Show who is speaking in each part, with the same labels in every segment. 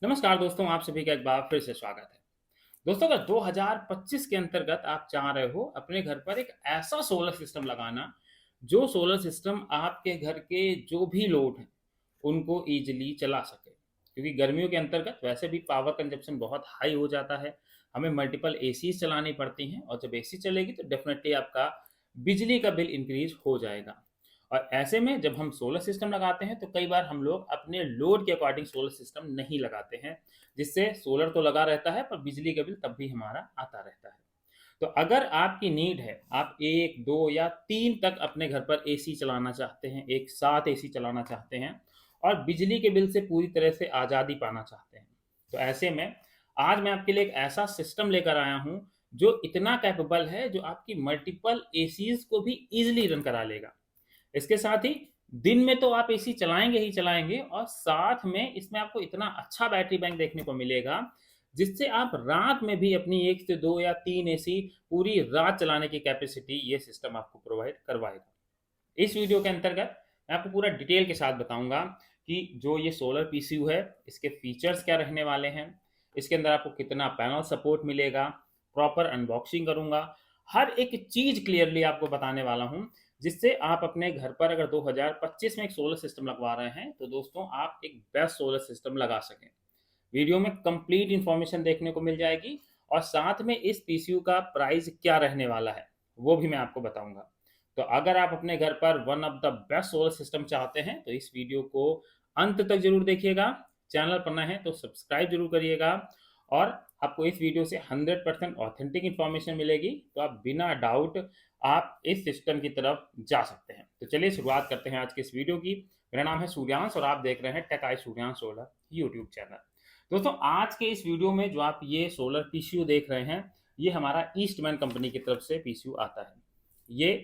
Speaker 1: नमस्कार दोस्तों, आप सभी का एक बार फिर से स्वागत है। दोस्तों, अगर 2025 के अंतर्गत आप चाह रहे हो अपने घर पर एक ऐसा सोलर सिस्टम लगाना, जो सोलर सिस्टम आपके घर के जो भी लोड हैं, उनको ईज़िली चला सके। क्योंकि गर्मियों के अंतर्गत वैसे भी पावर कंज़म्पशन बहुत हाई हो जाता है, हमें मल्टीपल एसीज़ चलानी पड़ती हैं और जब एसी चलेगी तो डेफ़िनेटली आपका बिजली का बिल इंक्रीज़ हो जाएगा। और ऐसे में जब हम सोलर सिस्टम लगाते हैं तो कई बार हम लोग अपने लोड के अकॉर्डिंग सोलर सिस्टम नहीं लगाते हैं, जिससे सोलर तो लगा रहता है पर बिजली का बिल तब भी हमारा आता रहता है। तो अगर आपकी नीड है, आप 1, 2 या 3 तक अपने घर पर एसी चलाना चाहते हैं, एक साथ एसी चलाना चाहते हैं और बिजली के बिल से पूरी तरह से आज़ादी पाना चाहते हैं, तो ऐसे में आज मैं आपके लिए एक ऐसा सिस्टम लेकर आया हूँ, जो इतना कैपेबल है, जो आपकी मल्टीपल एसीज़ को भी ईज़िली रन करा लेगा। इसके साथ ही दिन में तो आप एसी चलाएँगे ही चलाएँगे और साथ में इसमें आपको इतना अच्छा बैटरी बैंक देखने को मिलेगा, जिससे आप रात में भी अपनी 1 से 2 या 3 एसी पूरी रात चलाने की कैपेसिटी ये सिस्टम आपको प्रोवाइड करवाएगा। इस वीडियो के अंतर्गत मैं आपको पूरा डिटेल के साथ बताऊँगा कि जो ये सोलर पीसीयू है, इसके फीचर्स क्या रहने वाले हैं, इसके अंदर आपको कितना पैनल सपोर्ट मिलेगा, प्रॉपर अनबॉक्सिंग करूँगा, हर एक चीज़ क्लियरली आपको बताने वाला हूँ, जिससे आप अपने घर पर अगर 2025 में एक सोलर सिस्टम लगवा रहे हैं, तो दोस्तों आप एक बेस्ट सोलर सिस्टम लगा सकें। वीडियो में कंप्लीट इन्फॉर्मेशन देखने को मिल जाएगी और साथ में इस पीसीयू का प्राइस क्या रहने वाला है, वो भी मैं आपको बताऊँगा। तो अगर आप अपने घर पर one of the best solar system चाहते हैं, तो इस वीडियो को अंत तक ज़रूर देखिएगा। चैनल पर नए हैं तो सब्सक्राइब ज़रूर करिएगा और आपको इस वीडियो से 100% ऑथेंटिक इन्फॉर्मेशन मिलेगी, तो आप बिना डाउट आप इस सिस्टम की तरफ जा सकते हैं। तो चलिए शुरुआत करते हैं आज के इस वीडियो की। मेरा नाम है सूर्यांश और आप देख रहे हैं tech I Suryansh solar YouTube channel. दोस्तों, आज के इस वीडियो में जो आप ये सोलर पीसीयू देख रहे हैं, ये हमारा ईस्टमैन कंपनी की तरफ से पीसीयू आता है। ये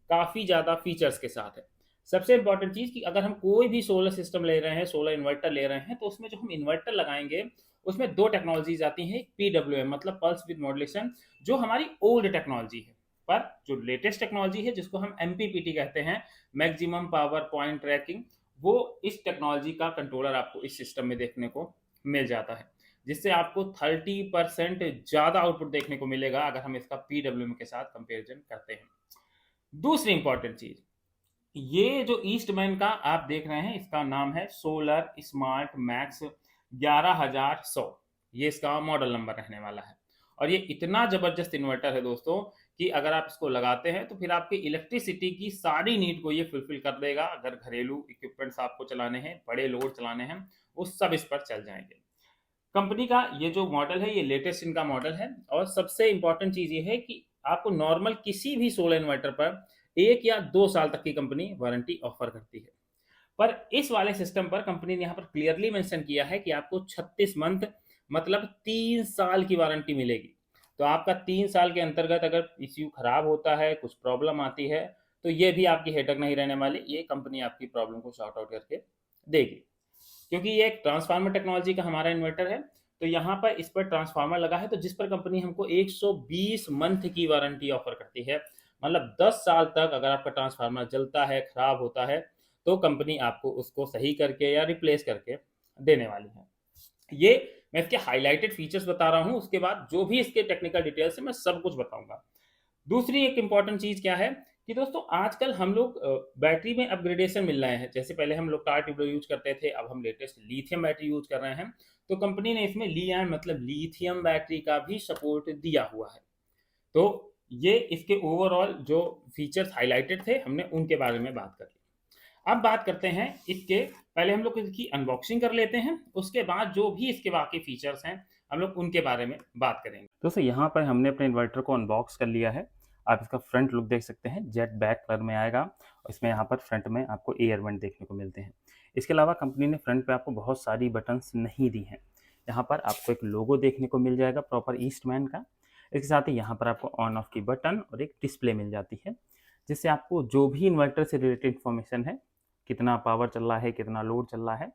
Speaker 1: काफ़ी ज़्यादा फीचर्स के साथ है। सबसे इम्पोर्टेंट चीज़ कि अगर हम कोई भी सोलर सिस्टम ले रहे हैं, सोलर इन्वर्टर ले रहे हैं, तो उसमें जो हम इन्वर्टर लगाएँगे, उसमें 2 टेक्नोलॉज़ीज़ आती हैं। एक पीडब्ल्यूएम मतलब पल्स विद मॉड्यूलेशन, जो हमारी ओल्ड टेक्नोलॉजी है। पर जो लेटेस्ट टेक्नोलॉजी है, जिसको हम एमपीपीटी कहते हैं, मैक्सिमम पावर पॉइंट ट्रैकिंग, वो इस टेक्नोलॉजी का कंट्रोलर आपको इस सिस्टम में देखने को मिल जाता है। जिससे आपको 30% ज़्यादा आउटपुट देखने को मिलेगा अगर हम इसका पीडब्ल्यूएम के साथ कंपैरिज़न करते हैं। दूसरी इंपॉर्टेंट चीज़, ये जो ईस्टमैन का आप देख रहे हैं, इसका नाम है सोलर स्मार्ट मैक्स 11100। ये इसका मॉडल नंबर रहने वाला है और ये इतना ज़बरदस्त इन्वर्टर है दोस्तों कि अगर आप इसको लगाते हैं तो फिर आपकी इलेक्ट्रिसिटी की सारी नीड को ये फुलफिल कर देगा। अगर घरेलू इक्विपमेंट्स आपको चलाने हैं, बड़े लोड चलाने हैं, वो सब इस पर चल जाएँगे। कंपनी का ये जो मॉडल है, ये लेटेस्ट इनका मॉडल है और सबसे इम्पोर्टेंट चीज़ ये है कि आपको नॉर्मल किसी भी सोलर इन्वर्टर पर 1 या 2 साल तक की कंपनी वारंटी ऑफ़र करती है। पर इस वाले सिस्टम पर कंपनी ने यहाँ पर क्लियरली मेंशन किया है कि आपको 36 मंथ मतलब 3 साल की वारंटी मिलेगी। तो आपका 3 साल के अंतर्गत अगर पीसीयू खराब होता है, कुछ प्रॉब्लम आती है, तो ये भी आपकी हेडेक नहीं रहने वाली, ये कंपनी आपकी प्रॉब्लम को सॉर्ट आउट करके देगी। क्योंकि ये एक ट्रांसफार्मर टेक्नोलॉजी का हमारा इन्वर्टर है, तो यहाँ पर इस पर ट्रांसफार्मर लगा है, तो जिस पर कंपनी हमको 120 मंथ की वारंटी ऑफर करती है। मतलब 10 साल तक अगर आपका ट्रांसफार्मर जलता है, खराब होता है, तो कंपनी आपको उसको सही करके या रिप्लेस करके देने वाली है। ये मैं इसके हाइलाइटेड फीचर्स बता रहा हूँ, उसके बाद जो भी इसके टेक्निकल डिटेल्स है, मैं सब कुछ बताऊँगा। दूसरी एक इम्पॉर्टेंट चीज़ क्या है कि दोस्तों आजकल हम लोग बैटरी में अपग्रेडेशन मिल रहे हैं। जैसे पहले हम लोग टार ट्यूबुलर यूज़ करते थे, अब हम लेटेस्ट लिथियम बैटरी यूज़ कर रहे हैं। तो कंपनी ने इसमें ली आयन मतलब लिथियम बैटरी का भी सपोर्ट दिया हुआ है। तो ये इसके ओवरऑल जो फीचर्स हाइलाइटेड थे, हमने उनके बारे में बात कर ली। अब बात करते हैं इसके, पहले हम लोग इसकी अनबॉक्सिंग कर लेते हैं, उसके बाद जो भी इसके बाकी फीचर्स हैं, हम लोग उनके बारे में बात करेंगे। दोस्तों, यहाँ पर हमने अपने इन्वर्टर को अनबॉक्स कर लिया है। आप इसका फ्रंट लुक देख सकते हैं, जेट ब्लैक कलर में आएगा और इसमें यहाँ पर फ्रंट में आपको एयर वेंट देखने को मिलते हैं। इसके अलावा कंपनी ने फ्रंट पे आपको बहुत सारी बटन्स नहीं दी हैं। यहाँ पर आपको एक लोगो देखने को मिल जाएगा प्रॉपर ईस्टमैन का। इसके साथ ही यहाँ पर आपको ऑन ऑफ की बटन और एक डिस्प्ले मिल जाती है, जिससे आपको जो भी इन्वर्टर से रिलेटेड इन्फॉर्मेशन है, कितना पावर चल रहा है, कितना लोड चल रहा है,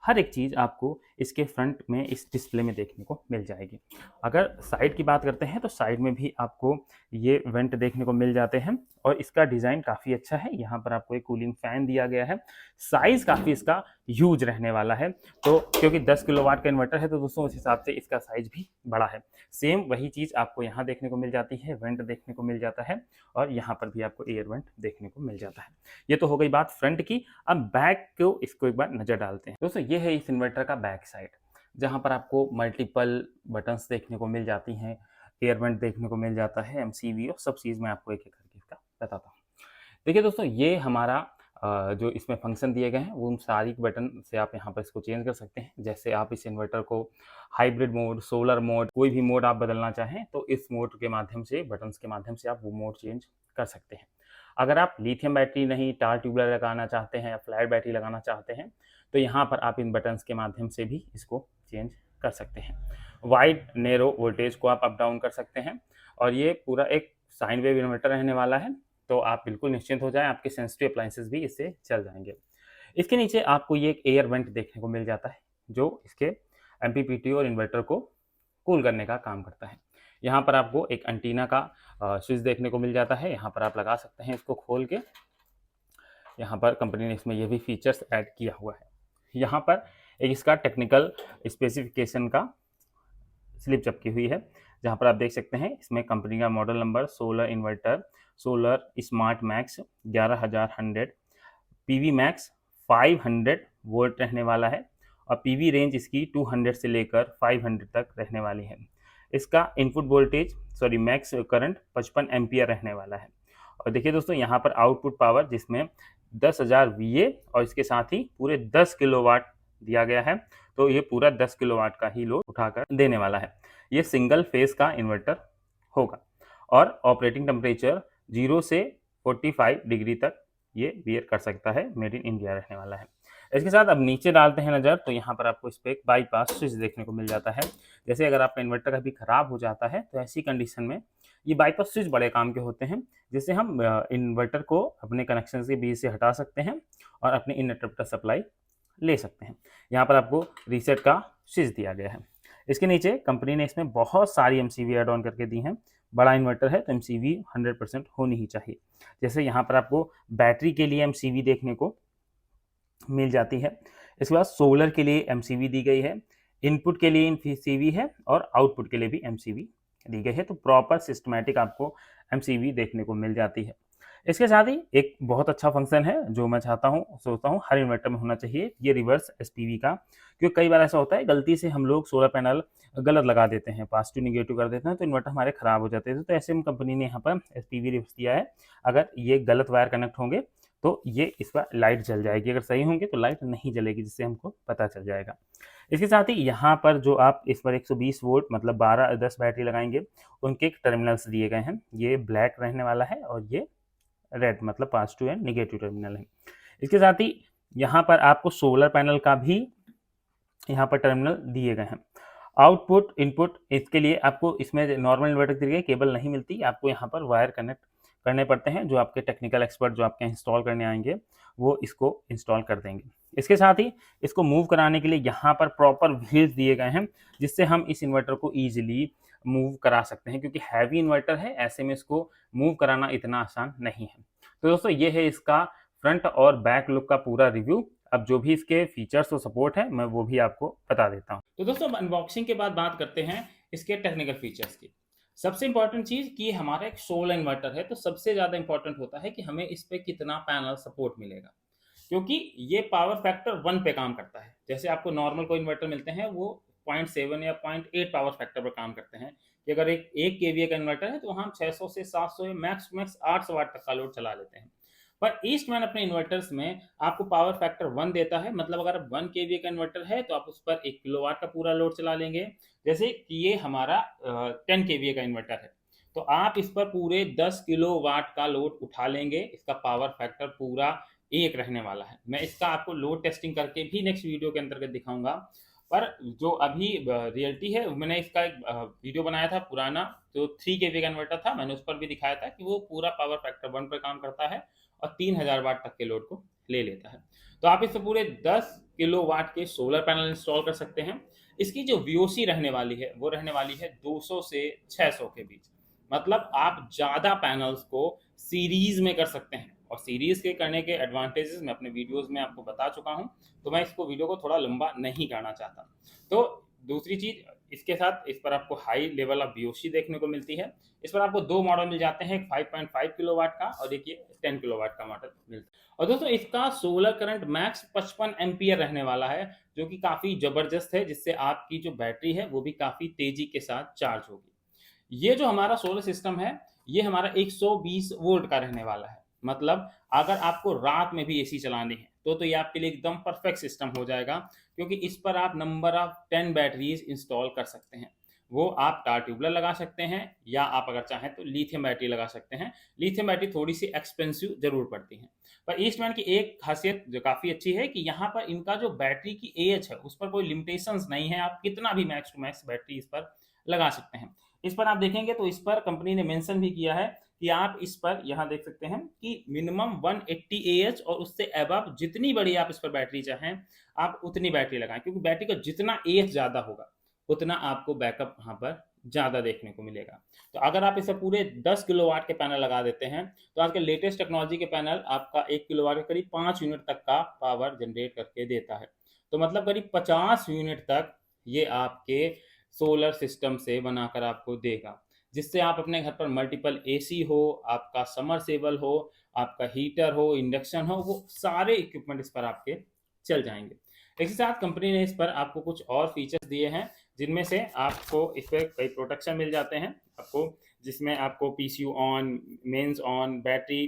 Speaker 1: हर एक चीज़ आपको इसके फ्रंट में इस डिस्प्ले में देखने को मिल जाएगी। अगर साइड की बात करते हैं तो साइड में भी आपको ये वेंट देखने को मिल जाते हैं और इसका डिज़ाइन काफ़ी अच्छा है। यहाँ पर आपको एक कूलिंग फैन दिया गया है। साइज़ काफ़ी इसका ह्यूज रहने वाला है, तो क्योंकि 10 किलोवाट का इन्वर्टर है तो दोस्तों उस हिसाब से इसका साइज़ भी बड़ा है। सेम वही चीज़ आपको यहाँ देखने को मिल जाती है, वेंट देखने को मिल जाता है और यहाँ पर भी आपको एयर वेंट देखने को मिल जाता है। ये तो हो गई बात फ्रंट की। अब बैक को इसको एक बार नज़र डालते हैं। दोस्तों ये है इस इन्वर्टर का बैक साइड, जहाँ पर आपको मल्टीपल बटन्स देखने को मिल जाती हैं, एयर वेंट देखने को मिल जाता है, एमसीवी और सब चीज़ मैं आपको एक-एक करके इसका बताता हूँ। देखिए दोस्तों, ये हमारा जो इसमें फंक्शन दिए गए हैं वो उन सारी बटन से आप यहाँ पर इसको चेंज कर सकते हैं। जैसे आप इस इन्वर्टर को हाइब्रिड मोड, सोलर मोड, कोई भी मोड आप बदलना चाहें तो इस मोड के माध्यम से, बटन्स के माध्यम से आप वो मोड चेंज कर सकते हैं। अगर आप लिथियम बैटरी नहीं, टार ट्यूबुलर लगाना चाहते हैं या फ्लैट बैटरी लगाना चाहते हैं तो यहाँ पर आप इन बटन्स के माध्यम से भी इसको चेंज कर सकते हैं। वाइड नैरो वोल्टेज को आप अप डाउन कर सकते हैं और ये पूरा एक साइन वेव इन्वर्टर रहने वाला है, तो आप बिल्कुल निश्चिंत हो जाएं, आपके सेंसिटिव अप्लायंसेस भी इससे चल जाएंगे। इसके नीचे आपको ये एक एयर वेंट देखने को मिल जाता है जो इसके एमपीपीटी और इन्वर्टर को कूल करने का काम करता है। यहाँ पर आपको एक एंटीना का स्विच देखने को मिल जाता है, यहाँ पर आप लगा सकते हैं इसको खोल के। यहाँ पर कंपनी ने इसमें ये भी फीचर्स ऐड किया हुआ है। यहाँ पर एक इसका टेक्निकल स्पेसिफिकेशन का स्लिप चिपकी हुई है, जहाँ पर आप देख सकते हैं इसमें कंपनी का model number, solar inverter, solar smart max 11100, PV max 500 volt रहने वाला है और पीवी रेंज इसकी 200 से लेकर 500 तक रहने वाली है। इसका input voltage max current 55 ampere रहने वाला है। और देखिए दोस्तों, यहाँ पर आउटपुट पावर जिसमें 10,000 VA और इसके साथ ही पूरे 10 किलोवाट दिया गया है, तो ये पूरा 10 किलोवाट का ही लोड उठाकर देने वाला है। ये सिंगल फेज का इन्वर्टर होगा और ऑपरेटिंग टेम्परेचर 0 से 45 डिग्री तक ये बियर कर सकता है। मेड इन इंडिया रहने वाला है। इसके साथ अब नीचे डालते हैं नज़र, तो यहाँ पर आपको इस पर एक बाईपास स्विच देखने को मिल जाता है। जैसे अगर आपका इन्वर्टर कभी ख़राब हो जाता है तो ऐसी कंडीशन में ये बाईपास स्विच बड़े काम के होते हैं, जिससे हम इन्वर्टर को अपने कनेक्शन के बीच से हटा सकते हैं और अपने इनइंटरप्टेड सप्लाई ले सकते हैं। यहाँ पर आपको रीसेट का स्विच दिया गया है। इसके नीचे कंपनी ने इसमें बहुत सारी एमसीवी ऐड ऑन करके दी हैं। बड़ा इन्वर्टर है तो एमसीवी 100% होनी ही चाहिए। जैसे यहाँ पर आपको बैटरी के लिए एमसीवी देखने को मिल जाती है। इसके बाद सोलर के लिए एमसीवी दी गई है, इनपुट के लिए एमसीवी है और आउटपुट के लिए भी एमसीवी दी गई है। तो प्रॉपर सिस्टमैटिक आपको एमसीवी देखने को मिल जाती है। इसके साथ ही एक बहुत अच्छा फंक्शन है जो मैं सोचता हूँ हर इन्वर्टर में होना चाहिए, ये रिवर्स एसपीवी का। क्योंकि कई बार ऐसा होता है गलती से हम लोग सोलर पैनल गलत लगा देते हैं, पॉजिटिव निगेटिव कर देते हैं, तो इन्वर्टर हमारे खराब हो जाते हैं। तो ऐसे में कंपनी ने यहाँ पर एसपीवी रिवर्स दिया है। अगर ये गलत वायर कनेक्ट होंगे तो ये इस पर लाइट जल जाएगी, अगर सही होंगे तो लाइट नहीं जलेगी, जिससे हमको पता चल जाएगा। इसके साथ ही यहाँ पर जो आप इस पर 120 वोल्ट मतलब 12-10 बैटरी लगाएंगे, उनके एक टर्मिनल्स दिए गए हैं। ये ब्लैक रहने वाला है और ये रेड मतलब पॉजिटिव एंड निगेटिव टर्मिनल है। इसके साथ ही यहाँ पर आपको सोलर पैनल का भी यहाँ पर टर्मिनल दिए गए हैं। आउटपुट इनपुट इसके लिए आपको इसमें नॉर्मल इन्वर्टर के लिए केबल नहीं मिलती, आपको यहाँ पर वायर कनेक्ट करने पड़ते हैं। जो आपके टेक्निकल एक्सपर्ट जो आपके इंस्टॉल करने आएंगे वो इसको इंस्टॉल कर देंगे। इसके साथ ही इसको मूव कराने के लिए यहाँ पर प्रॉपर व्हील्स दिए गए हैं, जिससे हम इस इन्वर्टर को ईजिली मूव करा सकते हैं। क्योंकि हैवी इन्वर्टर है, ऐसे में इसको मूव कराना इतना आसान नहीं है। तो दोस्तों ये है इसका फ्रंट और बैक लुक का पूरा रिव्यू। अब जो भी इसके फीचर्स और सपोर्ट है मैं वो भी आपको बता देता हूँ। तो दोस्तों अनबॉक्सिंग के बाद बात करते हैं इसके टेक्निकल फीचर्स की। सबसे इंपॉर्टेंट चीज़ कि हमारा एक सोलर इन्वर्टर है, तो सबसे ज़्यादा इंपॉर्टेंट होता है कि हमें इस पर कितना पैनल सपोर्ट मिलेगा, क्योंकि ये पावर फैक्टर 1 पे काम करता है। जैसे आपको नॉर्मल कोई इन्वर्टर मिलते हैं वो 0.7 या 0.8 पावर फैक्टर पर काम करते हैं कि अगर एक केवीए का इन्वर्टर है तो हम 600 से 700 या मैक्स 800 वाट तक का लोड चला लेते हैं। पर ईस्टमैन अपने इन्वर्टर्स में आपको पावर फैक्टर 1 देता है। मतलब अगर 1 केवीए का इन्वर्टर है तो आप उस पर 1 किलोवाट का पूरा लोड चला लेंगे। जैसे कि ये हमारा 10 केवीए का इन्वर्टर है तो आप इस पर पूरे 10 किलोवाट का लोड उठा लेंगे। इसका पावर फैक्टर पूरा 1 रहने वाला है। मैं इसका आपको लोड टेस्टिंग करके भी नेक्स्ट वीडियो के अंतर्गत दिखाऊंगा। पर जो अभी रियलिटी है, मैंने इसका एक वीडियो बनाया था पुराना, जो 3 केवीए का इन्वर्टर था, मैंने उस पर भी दिखाया था कि वो पूरा पावर फैक्टर 1 पर काम करता है और 3000 वाट तक के लोड को ले लेता है। तो आप इससे पूरे 10 किलोवाट के सोलर पैनल इंस्टॉल कर सकते हैं। इसकी जो वीओसी रहने वाली है वो रहने वाली है 200 से 600 के बीच। मतलब आप ज़्यादा पैनल्स को सीरीज में कर सकते हैं, और सीरीज के करने के एडवांटेजेस मैं अपने वीडियोस में आपको बता चुका हूं, तो मैं इसको वीडियो को थोड़ा लंबा नहीं करना चाहता। तो दूसरी चीज, इसके साथ इस पर आपको हाई लेवल ऑफ बीओसी देखने को मिलती है। इस पर आपको दो मॉडल मिल जाते हैं, एक 5.5 किलोवाट का और एक ये 10 किलोवाट का मॉडल मिलता है। और दोस्तों इसका सोलर करंट मैक्स 55 एम्पियर रहने वाला है, जो कि काफ़ी ज़बरदस्त है, जिससे आपकी जो बैटरी है वो भी काफ़ी तेज़ी के साथ चार्ज होगी। ये जो हमारा सोलर सिस्टम है, ये हमारा 120 वोल्ट का रहने वाला है। मतलब अगर आपको रात में भी एसी चलानी है तो ये आपके लिए एकदम परफेक्ट सिस्टम हो जाएगा, क्योंकि इस पर आप नंबर ऑफ 10 बैटरीज इंस्टॉल कर सकते हैं। वो आप टार ट्यूबलर लगा सकते हैं, या आप अगर चाहें तो लिथियम बैटरी लगा सकते हैं। लिथियम बैटरी थोड़ी सी एक्सपेंसिव जरूर पड़ती है, पर ईस्टमैन की एक खासियत जो काफ़ी अच्छी है कि यहाँ पर इनका जो बैटरी की एज है उस पर कोई लिमिटेशंस नहीं है। आप कितना भी मैक्स टू मैक्स बैटरी इस पर लगा सकते हैं। इस पर आप देखेंगे तो इस पर कंपनी ने मेंशन भी किया है कि आप इस पर यहाँ देख सकते हैं कि मिनिमम 180 एएच और उससे अबव जितनी बड़ी आप इस पर बैटरी चाहें आप उतनी बैटरी लगाएं, क्योंकि बैटरी का जितना एएच ज़्यादा होगा उतना आपको बैकअप वहाँ पर ज़्यादा देखने को मिलेगा। तो अगर आप इसे पूरे 10 किलोवाट के पैनल लगा देते हैं तो आज के लेटेस्ट टेक्नोलॉजी के पैनल आपका 1 किलोवाट के करीब 5 यूनिट तक का पावर जनरेट करके देता है। तो मतलब करीब 50 यूनिट तक ये आपके सोलर सिस्टम से बनाकर आपको देगा, जिससे आप अपने घर पर मल्टीपल एसी हो, आपका समरसेबल हो, आपका हीटर हो, इंडक्शन हो, वो सारे इक्विपमेंट इस पर आपके चल जाएंगे। इसी साथ कंपनी ने इस पर आपको कुछ और फीचर्स दिए हैं, जिनमें से आपको इस पर कई प्रोटेक्शन मिल जाते हैं आपको, जिसमें आपको PCU on, mains on, battery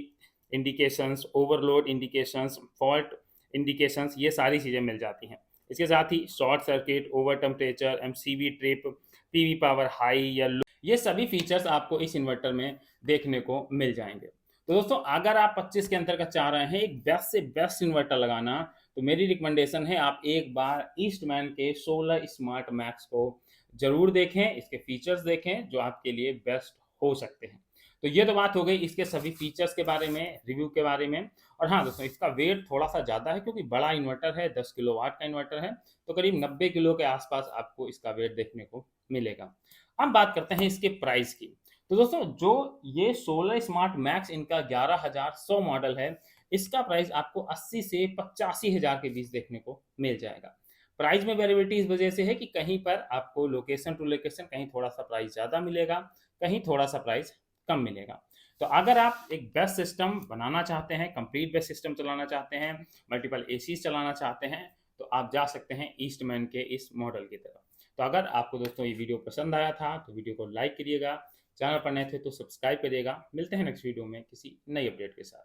Speaker 1: indications, overload indications, fault indications, ये सारी चीज़ें मिल जाती हैं। इसके साथ ही short circuit, over temperature, MCB trip, PV power high या लो, ये सभी फीचर्स आपको इस इन्वर्टर में देखने को मिल जाएंगे। तो दोस्तों अगर आप 25 के अंतर्गत चाह रहे हैं एक बेस्ट से बेस्ट इन्वर्टर लगाना, तो मेरी रिकमेंडेशन है आप एक बार ईस्टमैन के सोलर स्मार्ट मैक्स को जरूर देखें, इसके फीचर्स देखें जो आपके लिए बेस्ट हो सकते हैं। तो ये तो बात हो गई इसके सभी फीचर्स के बारे में, रिव्यू के बारे में। और हाँ दोस्तों, इसका वेट थोड़ा सा ज़्यादा है क्योंकि बड़ा इन्वर्टर है, 10 किलो वाट का इन्वर्टर है, तो करीब 90 किलो के आसपास आपको इसका वेट देखने को मिलेगा। अब बात करते हैं इसके प्राइस की। तो दोस्तों जो ये सोलर स्मार्ट मैक्स इनका 11,100 मॉडल है, इसका प्राइस आपको 80 से 85,000 के बीच देखने को मिल जाएगा। प्राइस में वेरिएबिलिटी इस वजह से है कि कहीं पर आपको लोकेशन टू लोकेशन कहीं थोड़ा सा प्राइस ज़्यादा मिलेगा, कहीं थोड़ा सा प्राइस कम मिलेगा। तो अगर आप एक बेस्ट सिस्टम बनाना चाहते हैं, कंप्लीट बेस्ट सिस्टम चलाना चाहते हैं, मल्टीपल एसीज चलाना चाहते हैं, तो आप जा सकते हैं ईस्टमैन के इस मॉडल की तरफ। तो अगर आपको दोस्तों ये वीडियो पसंद आया था तो वीडियो को लाइक करिएगा, चैनल पर नए थे तो सब्सक्राइब करिएगा। मिलते हैं नेक्स्ट वीडियो में किसी नई अपडेट के साथ।